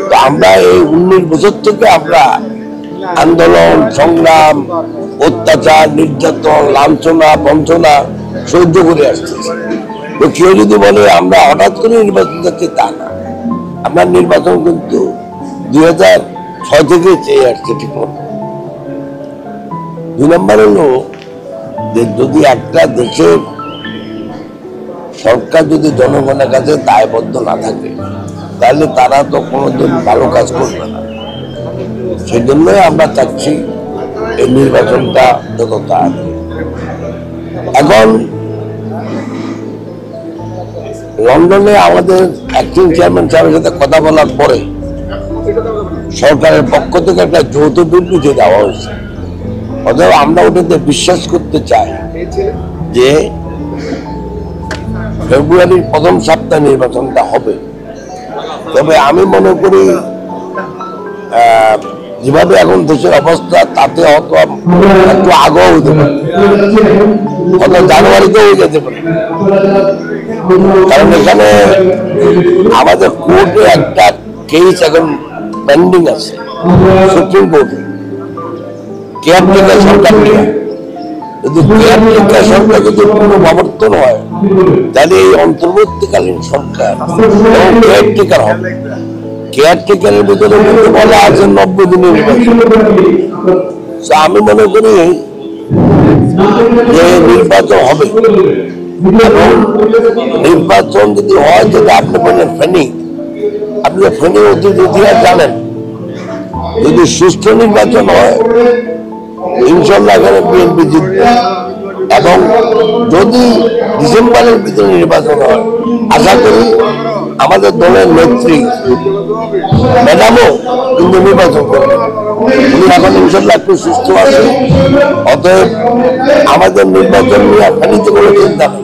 তো আমরা এই 19 বছর থেকে আমরা আন্দোলন সংগ্রাম অত্যাচার নির্যাতন লাঞ্ছনা বঞ্চনা সহ্য করে আসতেছি। তো কেউ যদি বলে আমরা হঠাৎ করে নির্বাচন যাচ্ছি, তা না। আমরা নির্বাচন কিন্তু 2006 থেকে চেয়ে আসছে ঠিক মতো। 2 নম্বর হলো যে যদি একটা দেশের সরকার যদি জনগণের কাছে দায়বদ্ধ না থাকে তাহলে তারা তো কোনোদিন ভালো কাজ করবে না। সেই জন্যই আমরা চাচ্ছি এই নির্বাচনটা যত তাড়াতাড়ি। এখন লন্ডনে আমাদের অ্যাক্টিং চেয়ারম্যান সাহেবের সাথে কথা বলার পরে সরকারের পক্ষ থেকে একটা যৌথ বিবৃতি দেওয়া হয়েছে। অতএব আমরা ওটাতে বিশ্বাস করতে চাই যে ফেব্রুয়ারির প্রথম সপ্তাহে নির্বাচনটা হবে। তবে আমি মনে করি যেভাবে এখন দেশের অবস্থা তাতে হয়তো একটু আগেও হতে পারে, হয়তো জানুয়ারিতেও হয়ে যেতে পারে। কারণ এখানে আমাদের কোর্টে একটা কেস এখন পেন্ডিং আছে সুপ্রিম কোর্টে, কেয়ারটেকার সরকার নিয়ে। যদি কেয়ারটেকার সরকার যদি পুনঃপ্রবর্তন হয় তাহলে এই অন্তর্বর্তীকালীন সরকার কেয়ারটেকার হবে। কেয়ারটেকারের ভিতরে কিন্তু বলা আছে 90 দিনের নির্বাচন। আমি মনে করি যে নির্বাচন হবে, এবং নির্বাচন যদি হয় যেটা আপনি বললেন ফেনী, আপনি ফেনী ইতিহাস জানেন। যদি সুষ্ঠু নির্বাচন হয় ইনশাল্লাহ এখানে বিএনপি জিতবে, এবং যদি ডিসেম্বরের ভিতরে নির্বাচন হয় আশা করি আমাদের দলের নেত্রী ম্যাডামও কিন্তু নির্বাচন করবে। উনি এখন ইনশাল্লাহ একটু সুস্থ আছে। অতএব আমাদের নির্বাচন নিয়ে ফেনীতে কোনো চিন্তা নেই।